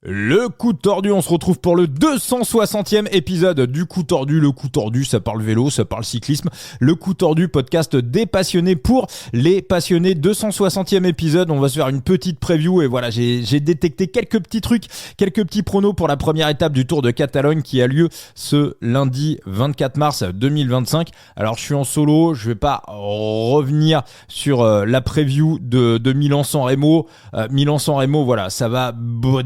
Le coup tordu, on se retrouve pour le 260e épisode du coup tordu. Le coup tordu, ça parle vélo, ça parle cyclisme. Le coup tordu, podcast des passionnés pour les passionnés. 260e épisode, on va se faire une petite preview et voilà, j'ai détecté quelques petits trucs, quelques petits pronos pour la première étape du Tour de Catalogne qui a lieu ce lundi 24 mars 2025. Alors je suis en solo, je vais pas revenir sur la preview de Milan-San Remo. Milan-San Remo, voilà, ça va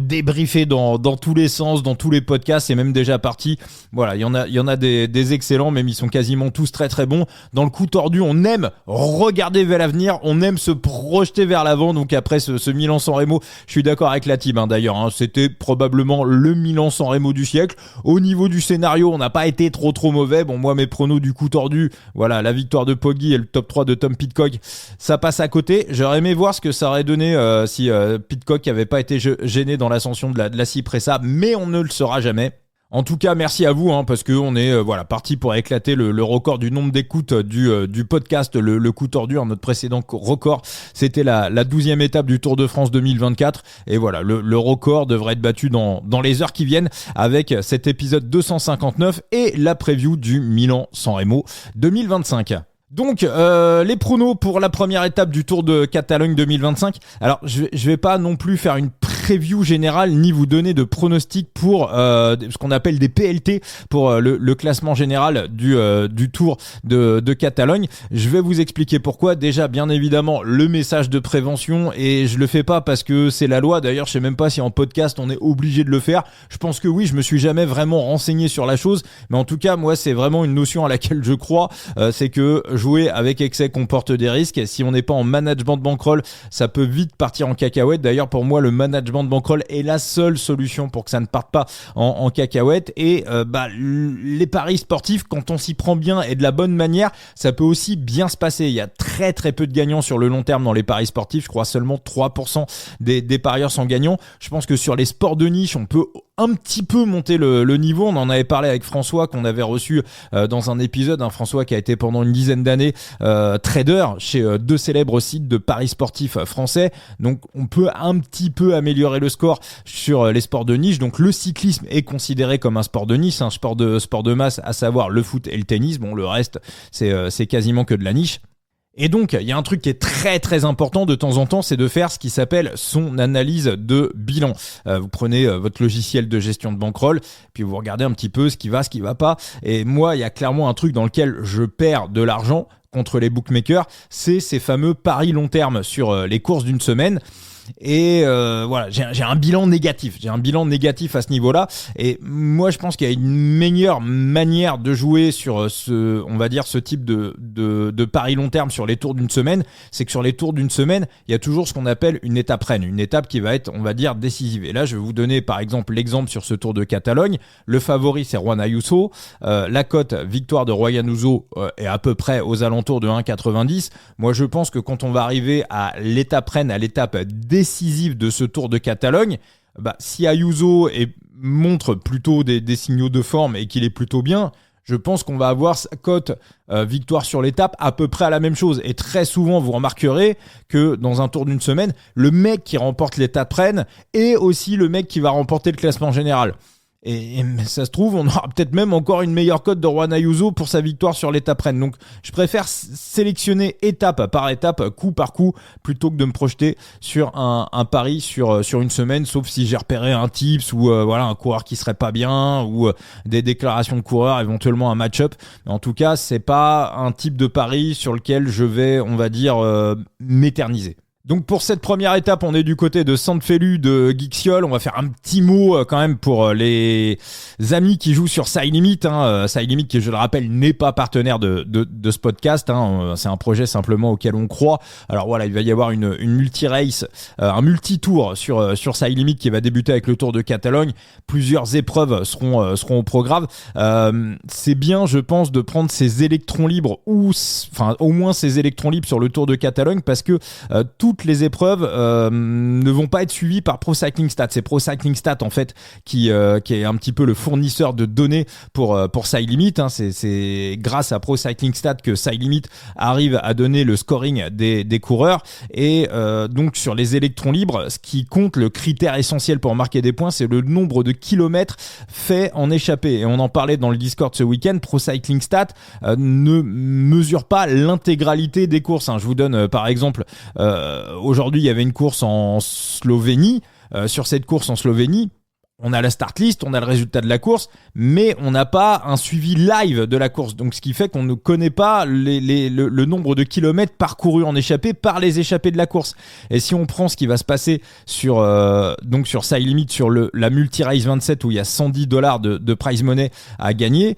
débriefer dans tous les sens, dans tous les podcasts, c'est même déjà parti. Voilà, il y en a des excellents, même ils sont quasiment tous très très bons. Dans le coup tordu, on aime regarder vers l'avenir, on aime se projeter vers l'avant. Donc après ce Milan-San Remo, je suis d'accord avec la team d'ailleurs, c'était probablement le Milan-San Remo du siècle. Au niveau du scénario, on n'a pas été trop mauvais. Bon, moi mes pronos du coup tordu, voilà, la victoire de Poggi et le top 3 de Tom Pidcock, ça passe à côté. J'aurais aimé voir ce que ça aurait donné si Pidcock n'avait pas été gêné dans l'ascension de la Cipressa, mais on ne le saura jamais. En tout cas, merci à vous, parce que on est parti pour éclater le record du nombre d'écoutes du podcast, le coup tordu. Notre précédent record, c'était la 12e étape du Tour de France 2024. Et voilà, le record devrait être battu dans les heures qui viennent avec cet épisode 259 et la preview du Milan-San Remo 2025. Donc les pronos pour la première étape du Tour de Catalogne 2025. Alors je vais pas non plus faire une preview générale ni vous donner de pronostics pour ce qu'on appelle des PLT pour le classement général du Tour de Catalogne. Je vais vous expliquer pourquoi. Déjà, bien évidemment, le message de prévention, et je le fais pas parce que c'est la loi. D'ailleurs, je sais même pas si en podcast on est obligé de le faire. Je pense que oui, je me suis jamais vraiment renseigné sur la chose, mais en tout cas, moi, c'est vraiment une notion à laquelle je crois. C'est que jouer avec excès comporte des risques. Et si on n'est pas en management de bankroll, ça peut vite partir en cacahuète. D'ailleurs, pour moi, le management de bankroll est la seule solution pour que ça ne parte pas en cacahuète. Et les paris sportifs, quand on s'y prend bien et de la bonne manière, ça peut aussi bien se passer. Il y a très peu de gagnants sur le long terme dans les paris sportifs. Je crois seulement 3% des parieurs sont gagnants. Je pense que sur les sports de niche, on peut un petit peu monter le niveau. On en avait parlé avec François qu'on avait reçu dans un épisode, François qui a été pendant une dizaine d'années trader chez deux célèbres sites de paris sportifs français. Donc on peut un petit peu améliorer le score sur les sports de niche. Donc le cyclisme est considéré comme un sport de niche, un sport de masse, à savoir le foot et le tennis. Bon, le reste c'est quasiment que de la niche. Et donc, il y a un truc qui est très important de temps en temps, c'est de faire ce qui s'appelle son analyse de bilan. Vous prenez votre logiciel de gestion de bankroll, puis vous regardez un petit peu ce qui va pas. Et moi, il y a clairement un truc dans lequel je perds de l'argent contre les bookmakers, c'est ces fameux paris long terme sur les courses d'une semaine. Et voilà, j'ai un bilan négatif. J'ai un bilan négatif à ce niveau-là. Et moi, je pense qu'il y a une meilleure manière de jouer sur ce type de pari long terme sur les tours d'une semaine. C'est que sur les tours d'une semaine, il y a toujours ce qu'on appelle une étape reine, une étape qui va être, on va dire, décisive. Et là, je vais vous donner par exemple l'exemple sur ce Tour de Catalogne. Le favori, c'est Juan Ayuso. La cote victoire de Juan Ayuso est à peu près aux alentours de 1,90. Moi, je pense que quand on va arriver à l'étape reine, à l'étape décisive de ce Tour de Catalogne, si Ayuso montre plutôt des signaux de forme et qu'il est plutôt bien, je pense qu'on va avoir sa cote victoire sur l'étape à peu près à la même chose. Et très souvent, vous remarquerez que dans un Tour d'une semaine, le mec qui remporte l'étape reine est aussi le mec qui va remporter le classement général. Et ça se trouve, on aura peut-être même encore une meilleure cote de Juan Ayuso pour sa victoire sur l'étape reine. Donc, je préfère sélectionner étape par étape, coup par coup, plutôt que de me projeter sur un pari sur une semaine, sauf si j'ai repéré un tips ou un coureur qui serait pas bien ou des déclarations de coureurs, éventuellement un match-up. Mais en tout cas, c'est pas un type de pari sur lequel je vais, on va dire, m'éterniser. Donc pour cette première étape, on est du côté de Santfelu de Guixiol. On va faire un petit mot quand même pour les amis qui jouent sur Side Limit. Side Limit qui, je le rappelle, n'est pas partenaire de ce podcast. C'est un projet simplement auquel on croit. Alors voilà, il va y avoir une multi-race, un multi-tour sur Side Limit qui va débuter avec le Tour de Catalogne. Plusieurs épreuves seront au programme. C'est bien, je pense, de prendre ces électrons libres au moins ces électrons libres sur le Tour de Catalogne parce que toutes toutes les épreuves ne vont pas être suivies par Pro Cycling Stats. C'est Pro Cycling Stats en fait qui est un petit peu le fournisseur de données pour Cylimit. Hein. C'est grâce à Pro Cycling Stats que Cylimit arrive à donner le scoring des coureurs. Et donc sur les électrons libres, ce qui compte, le critère essentiel pour marquer des points, c'est le nombre de kilomètres faits en échappée. Et on en parlait dans le Discord ce week-end. Pro Cycling Stats ne mesure pas l'intégralité des courses. Hein. Je vous donne par exemple, aujourd'hui il y avait une course en Slovénie. Sur cette course en Slovénie, on a la start list, on a le résultat de la course, mais on n'a pas un suivi live de la course. Donc, ce qui fait qu'on ne connaît pas le nombre de kilomètres parcourus en échappée par les échappés de la course. Et si on prend ce qui va se passer sur Cylimit, sur la Multi-Race 27 où il y a $110 de prize money à gagner,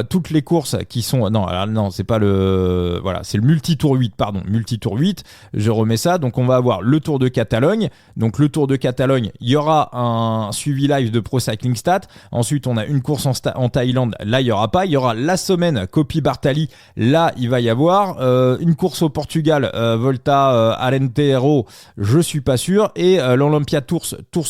toutes les courses qui sont... Non, c'est pas le... Voilà, c'est le Multi-Tour 8, pardon. Multi-Tour 8, je remets ça. Donc, on va avoir le Tour de Catalogne. Donc, le Tour de Catalogne, il y aura un suivi live de Pro Cycling Stats. Ensuite, on a une course en Thaïlande. Là, il n'y aura pas. Il y aura la semaine Coppi Bartali. Là, il va y avoir une course au Portugal, Volta Alentejo. Je suis pas sûr. Et l'Olympia Tours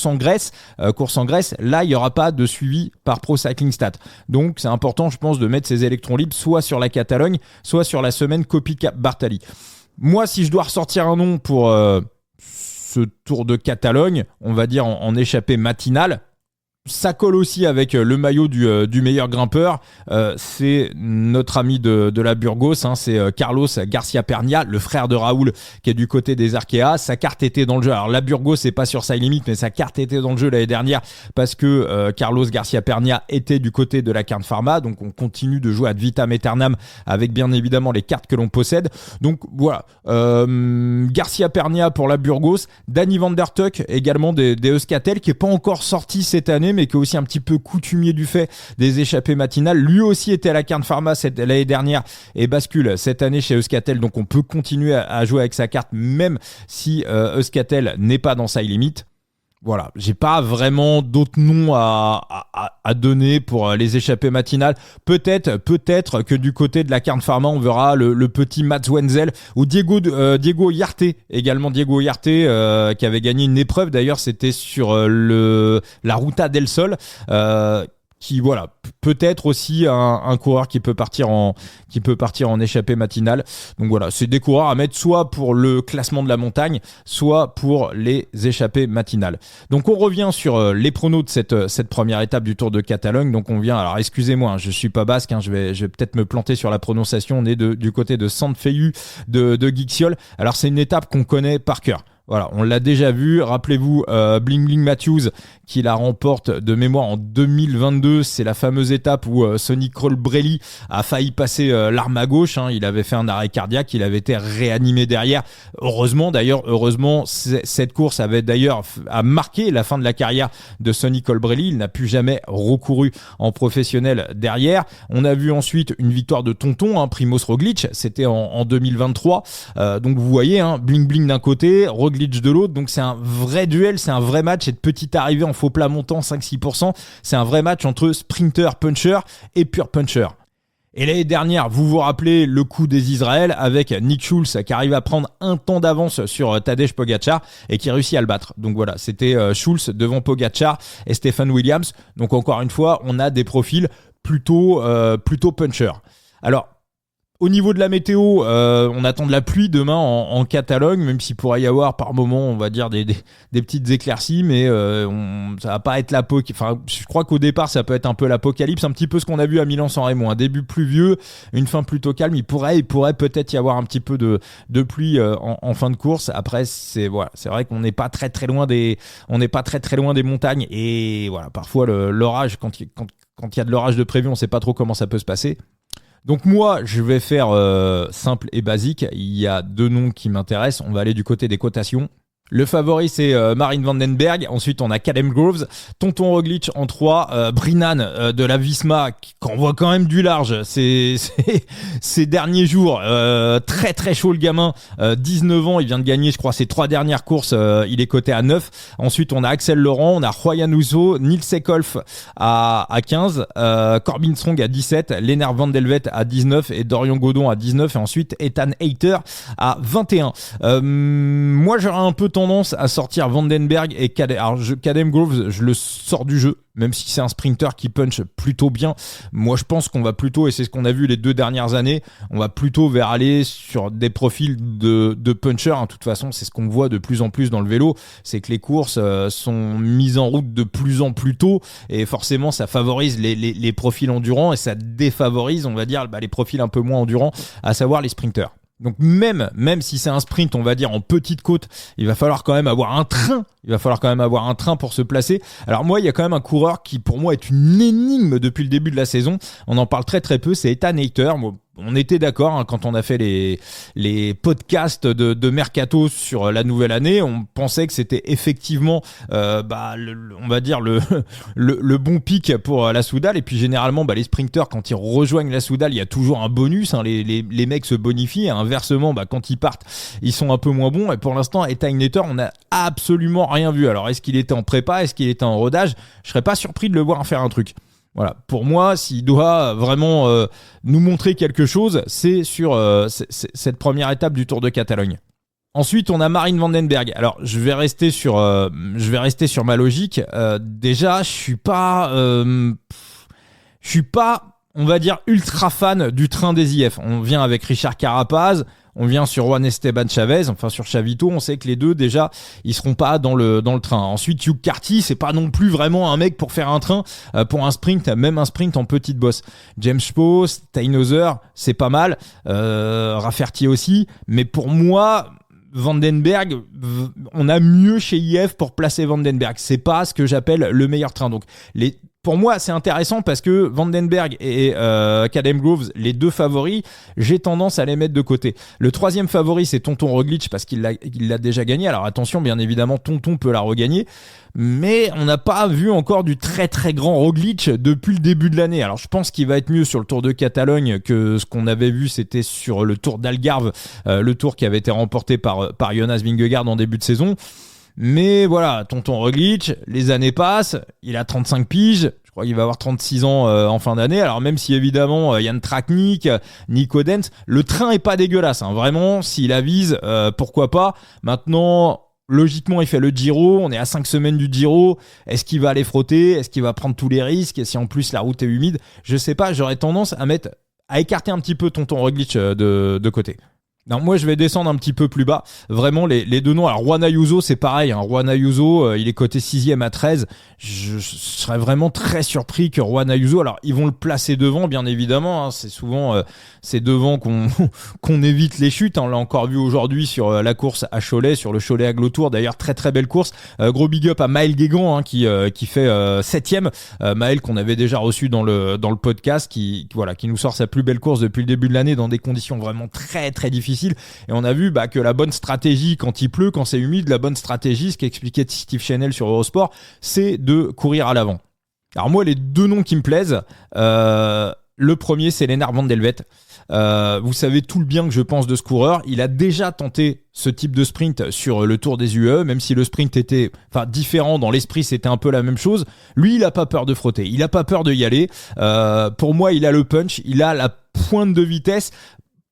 en Grèce. Course en Grèce. Là, il n'y aura pas de suivi par Pro Cycling Stats. Donc, c'est important, je pense, de mettre ces électrons libres soit sur la Catalogne, soit sur la semaine Coppi Bartali. Moi, si je dois ressortir un nom pour ce Tour de Catalogne, on va dire en échappée matinale, ça colle aussi avec le maillot du meilleur grimpeur. C'est notre ami de la Burgos, hein, c'est Carlos Garcia Pernia, le frère de Raoul, qui est du côté des Arkea. Sa carte était dans le jeu. Alors la Burgos, c'est pas sur Cylimit, mais sa carte était dans le jeu l'année dernière parce que Carlos Garcia Pernia était du côté de la carte Pharma. Donc on continue de jouer ad vitam aeternam avec bien évidemment les cartes que l'on possède. Donc voilà, Garcia Pernia pour la Burgos, Danny Van Der Tuck également des Euskaltel, qui est pas encore sorti cette année, mais qui est aussi un petit peu coutumier du fait des échappées matinales. Lui aussi était à la carte Pharma l'année dernière et bascule cette année chez Euskaltel. Donc on peut continuer à jouer avec sa carte même si Euskaltel n'est pas dans Cylimit. Voilà, j'ai pas vraiment d'autres noms à donner pour les échappées matinales. Peut-être que du côté de la carte Pharma, on verra le petit Mats Wenzel ou Diego Yarte, également Diego Yarte, qui avait gagné une épreuve. D'ailleurs, c'était sur la Ruta del Sol. Qui voilà, peut-être aussi un coureur qui peut partir en échappée matinale. Donc voilà, c'est des coureurs à mettre soit pour le classement de la montagne, soit pour les échappées matinales. Donc on revient sur les pronos de cette première étape du Tour de Catalogne. Donc on vient, alors excusez-moi, je suis pas basque, je vais peut-être me planter sur la prononciation. On est du côté de Sant Feiu de Guixiol. Alors c'est une étape qu'on connaît par cœur. Voilà, on l'a déjà vu. Rappelez-vous, Bling Bling Matthews qui la remporte de mémoire en 2022. C'est la fameuse étape où Sonny Colbrelli a failli passer l'arme à gauche. Il avait fait un arrêt cardiaque, il avait été réanimé derrière. Heureusement, cette course avait d'ailleurs marqué la fin de la carrière de Sonny Colbrelli. Il n'a plus jamais recouru en professionnel derrière. On a vu ensuite une victoire de Tonton, Primoz Roglic. C'était en 2023. Donc vous voyez, Bling Bling d'un côté, Roglic de l'autre, donc c'est un vrai duel, c'est un vrai match. Cette petite arrivée en faux plat montant 5-6%, c'est un vrai match entre sprinter puncher et pure puncher. Et l'année dernière, vous vous rappelez le coup des Israël avec Nick Schulz qui arrive à prendre un temps d'avance sur Tadej Pogačar et qui réussit à le battre. Donc voilà, c'était Schulz devant Pogačar et Stephen Williams. Donc encore une fois, on a des profils plutôt puncher. Alors, au niveau de la météo, on attend de la pluie demain en Catalogne, même s'il pourrait y avoir par moment, on va dire, des petites éclaircies, mais ça va pas être l'apocalypse. Enfin, je crois qu'au départ, ça peut être un peu l'apocalypse, un petit peu ce qu'on a vu à Milan-San Remo, un début pluvieux, une fin plutôt calme. Il pourrait peut-être y avoir un petit peu de pluie en fin de course. Après, c'est vrai qu'on n'est pas très très loin des montagnes, et voilà, parfois l'orage, quand il y a de l'orage de prévu, on sait pas trop comment ça peut se passer. Donc moi, je vais faire simple et basique. Il y a deux noms qui m'intéressent. On va aller du côté des cotations. Le favori, c'est Marine Vandenberg. Ensuite, on a Cadem Groves, Tonton Roglic en 3, Brinan de la Visma, qui envoie quand même du large ces derniers jours. Très très chaud le gamin, 19 ans, il vient de gagner, je crois, ses 3 dernières courses. Il est coté à 9. Ensuite, on a Axel Laurent, on a Royan Ousso, Nils Ekolf à 15, Corbin Strong à 17, Lennart Van Delvet à 19 et Dorian Godon à 19. Et ensuite, Ethan Hayter à 21. Moi, j'aurais un peu tendance à sortir Vandenberg et Cadem Groves, je le sors du jeu, même si c'est un sprinter qui punch plutôt bien. Moi, je pense qu'on va plutôt, et c'est ce qu'on a vu les 2 dernières années, on va plutôt vers aller sur des profils de punchers. De toute façon, c'est ce qu'on voit de plus en plus dans le vélo, c'est que les courses sont mises en route de plus en plus tôt, et forcément, ça favorise les profils endurants, et ça défavorise, on va dire, les profils un peu moins endurants, à savoir les sprinters. Donc même si c'est un sprint, on va dire en petite côte, il va falloir quand même avoir un train. Il va falloir quand même avoir un train pour se placer. Alors moi, il y a quand même un coureur qui pour moi est une énigme depuis le début de la saison. On en parle très très peu, c'est Ethan Hayter. Moi, on était d'accord quand on a fait les podcasts de Mercato sur la nouvelle année. On pensait que c'était effectivement, on va dire le bon pic pour la Soudal. Et puis généralement, les sprinters, quand ils rejoignent la Soudal, il y a toujours un bonus. Les mecs se bonifient. Et inversement, quand ils partent, ils sont un peu moins bons. Et pour l'instant, Ethan Hayter, on n'a absolument rien vu. Alors, est-ce qu'il était en prépa? Est-ce qu'il était en rodage? Je serais pas surpris de le voir faire un truc. Voilà, pour moi, s'il doit vraiment nous montrer quelque chose, c'est sur cette première étape du Tour de Catalogne. Ensuite, on a Marine Vandenberg. Alors, je vais rester sur ma logique. Déjà, je suis pas, on va dire, ultra fan du train des IF. On vient avec Richard Carapaz. On vient sur Juan Esteban Chavez, enfin sur Chavito, on sait que les deux déjà ils seront pas dans le train. Ensuite Hugh Carty, c'est pas non plus vraiment un mec pour faire un train pour un sprint, même un sprint en petite bosse. James Spo, Steinhauser, c'est pas mal, Rafferty aussi, mais pour moi Vandenberg, on a mieux chez IF pour placer Vandenberg. C'est pas ce que j'appelle le meilleur train. Donc pour moi, c'est intéressant parce que Vandenberg et Cadem Groves, les 2 favoris, j'ai tendance à les mettre de côté. Le 3e favori, c'est Tonton Roglic parce qu'il l'a déjà gagné. Alors attention, bien évidemment, Tonton peut la regagner. Mais on n'a pas vu encore du très très grand Roglic depuis le début de l'année. Alors je pense qu'il va être mieux sur le Tour de Catalogne que ce qu'on avait vu, c'était sur le Tour d'Algarve, le tour qui avait été remporté par Jonas Vingegaard en début de saison. Mais voilà, Tonton Roglic, les années passent, il a 35 piges, je crois qu'il va avoir 36 ans en fin d'année. Alors même si évidemment Jan Tratnik, Nico Dens, le train est pas dégueulasse, vraiment, s'il avise, pourquoi pas. Maintenant, logiquement, il fait le Giro, on est à 5 semaines du Giro, est-ce qu'il va aller frotter, est-ce qu'il va prendre tous les risques, et si en plus la route est humide, je sais pas, j'aurais tendance à écarter un petit peu Tonton Roglic de côté. Non, moi je vais descendre un petit peu plus bas. Vraiment les 2 noms. Alors Juan Ayuso, c'est pareil, Juan Ayuso, il est coté 6e à 13. Je serais vraiment très surpris que Juan Ayuso, alors ils vont le placer devant bien évidemment, c'est souvent c'est devant qu'on évite les chutes. On l'a encore vu aujourd'hui sur la course à Cholet, sur le Cholet Aglo Tour. D'ailleurs très très belle course. Gros big up à Maël Guégan qui fait 7e. Maël qu'on avait déjà reçu dans le podcast, qui nous sort sa plus belle course depuis le début de l'année dans des conditions vraiment très très difficiles. Et on a vu que la bonne stratégie quand il pleut, quand c'est humide, la bonne stratégie, ce qu'expliquait Steve Chanel sur Eurosport, c'est de courir à l'avant. Alors moi, les 2 noms qui me plaisent, le premier c'est Lennart Van Delvet. Vous savez tout le bien que je pense de ce coureur. Il a déjà tenté ce type de sprint sur le Tour des UE, même si le sprint était différent dans l'esprit, c'était un peu la même chose. Lui, il a pas peur de frotter, il a pas peur de y aller. Pour moi, il a le punch, il a la pointe de vitesse.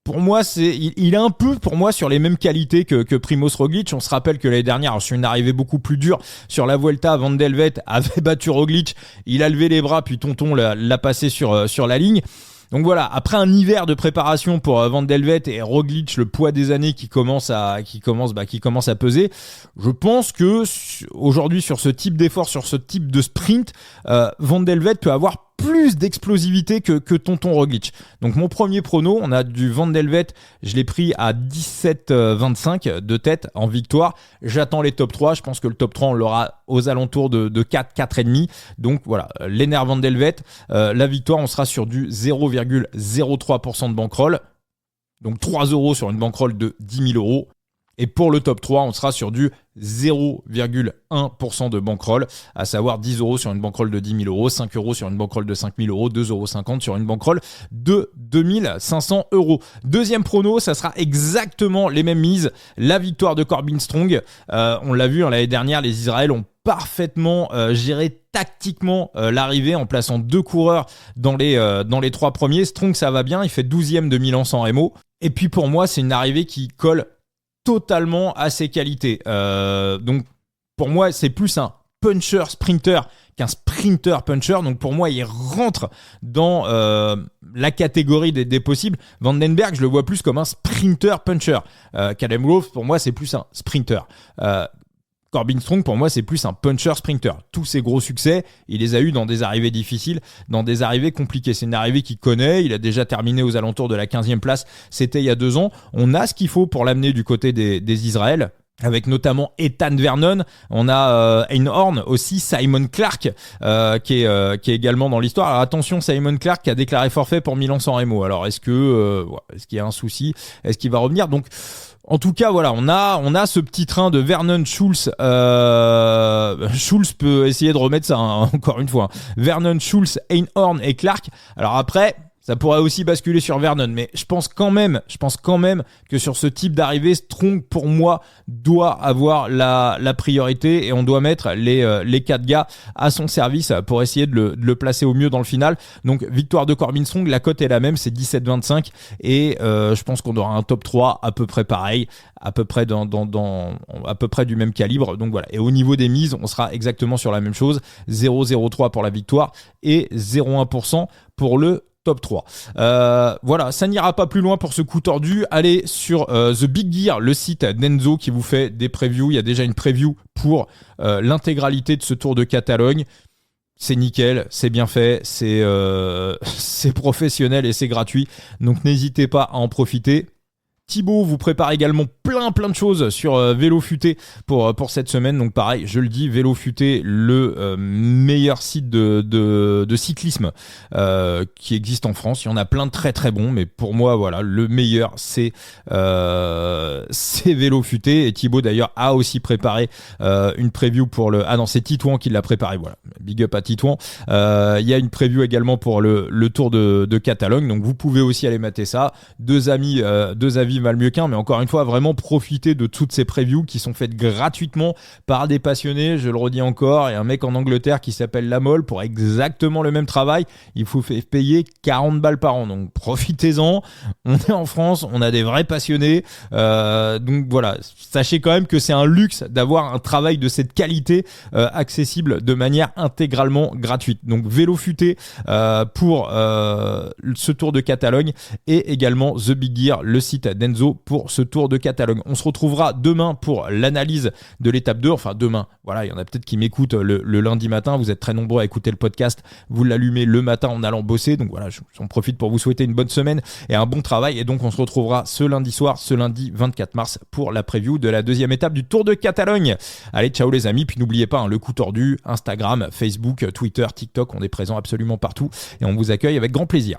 Pour moi, il est un peu pour moi sur les mêmes qualités que Primož Roglic. On se rappelle que l'année dernière, sur une arrivée beaucoup plus dure sur la Vuelta, Van Delvet avait battu Roglic. Il a levé les bras, puis Tonton l'a passé sur la ligne. Donc voilà, après un hiver de préparation pour Van Delvet et Roglic, le poids des années qui commence à peser, je pense que aujourd'hui sur ce type d'effort, sur ce type de sprint, Van Delvet peut avoir plus d'explosivité que Tonton Roglic. Donc mon premier prono, on a du Van Delvet, je l'ai pris à 17,25 de tête en victoire. J'attends les top 3, je pense que le top 3 on l'aura aux alentours de 4, 4,5. Donc voilà, Lennart Van Delvet, la victoire on sera sur du 0,03% de bankroll. Donc 3 € sur une bankroll de 10 000 €. Et pour le top 3, on sera sur du 0,1% de bankroll, à savoir 10 euros sur une bankroll de 10 000 euros, 5 euros sur une bankroll de 5 000 euros, 2,50 € sur une bankroll de 2 500 euros. Deuxième prono, ça sera exactement les mêmes mises. La victoire de Corbin Strong. On l'a vu l'année dernière, les Israël ont parfaitement géré tactiquement l'arrivée en plaçant 2 coureurs dans les 3 premiers. Strong, ça va bien, il fait 12e de Milan San Remo. Et puis pour moi, c'est une arrivée qui colle totalement à ses qualités. Donc pour moi, c'est plus un puncher sprinter qu'un sprinter puncher. Donc pour moi, il rentre dans la catégorie des possibles. Vandenberg, je le vois plus comme un sprinter puncher. Callum Grove, pour moi, c'est plus un sprinter. Corbin Strong, pour moi, c'est plus un puncher-sprinter. Tous ses gros succès, il les a eus dans des arrivées difficiles, dans des arrivées compliquées. C'est une arrivée qu'il connaît, il a déjà terminé aux alentours de la 15e place, c'était il y a 2 ans. On a ce qu'il faut pour l'amener du côté des Israël, avec notamment Ethan Vernon. On a Einhorn aussi, Simon Clark qui est également dans l'histoire. Alors attention, Simon Clark qui a déclaré forfait pour Milan San Remo. Alors est-ce qu'il y a un souci? Est-ce qu'il va revenir? Donc en tout cas, voilà, on a ce petit train de Vernon Schulz. Schulz peut essayer de remettre ça, hein, encore une fois. Vernon Schulz, Einhorn et Clark. Alors après, ça pourrait aussi basculer sur Vernon, mais je pense quand même que sur ce type d'arrivée, Strong, pour moi, doit avoir la priorité et on doit mettre les 4 gars à son service pour essayer de le placer au mieux dans le final. Donc, victoire de Corbin Strong, la cote est la même, c'est 17,25 et je pense qu'on aura un top 3 à peu près pareil, à peu près à peu près du même calibre. Donc voilà. Et au niveau des mises, on sera exactement sur la même chose, 0,03 pour la victoire et 0,1% pour le top 3. Voilà, ça n'ira pas plus loin pour ce coup tordu. Allez sur The Big Gear, le site d'Enzo qui vous fait des previews. Il y a déjà une preview pour l'intégralité de ce Tour de Catalogne. C'est nickel, c'est bien fait, c'est professionnel et c'est gratuit. Donc n'hésitez pas à en profiter. Thibaut vous prépare également plein de choses sur Vélo Futé pour cette semaine. Donc pareil, je le dis, Vélo Futé, le meilleur site de cyclisme qui existe en France. Il y en a plein de très bons, mais pour moi, voilà, le meilleur, c'est Vélo Futé. Et Thibaut d'ailleurs a aussi préparé une preview pour le... Ah non, c'est Titouan qui l'a préparé, voilà. Big up à Titouan. Il y a une preview également pour le Tour de Catalogne. Donc vous pouvez aussi aller mater ça. Deux avis valent mieux qu'un, mais encore une fois, vraiment profiter de toutes ces previews qui sont faites gratuitement par des passionnés. Je le redis encore, il y a un mec en Angleterre qui s'appelle Lamol pour exactement le même travail. Il faut payer 40 balles par an. Donc profitez-en. On est en France, on a des vrais passionnés. Donc voilà, sachez quand même que c'est un luxe d'avoir un travail de cette qualité accessible de manière intégralement gratuite. Donc Vélo Futé pour ce Tour de Catalogne et également The Big Gear, le site d'Enzo pour ce Tour de Catalogne. On se retrouvera demain pour l'analyse de l'étape 2. Enfin demain, voilà, il y en a peut-être qui m'écoutent le lundi matin. Vous êtes très nombreux à écouter le podcast. Vous l'allumez le matin en allant bosser. Donc voilà, j'en profite pour vous souhaiter une bonne semaine et un bon travail. Et donc on se retrouvera ce lundi soir, ce lundi 24 mars pour la preview de la deuxième étape du Tour de Catalogne. Allez, ciao les amis. Puis n'oubliez pas, le coup tordu, Instagram, Facebook, Twitter, TikTok, on est présent absolument partout et on vous accueille avec grand plaisir.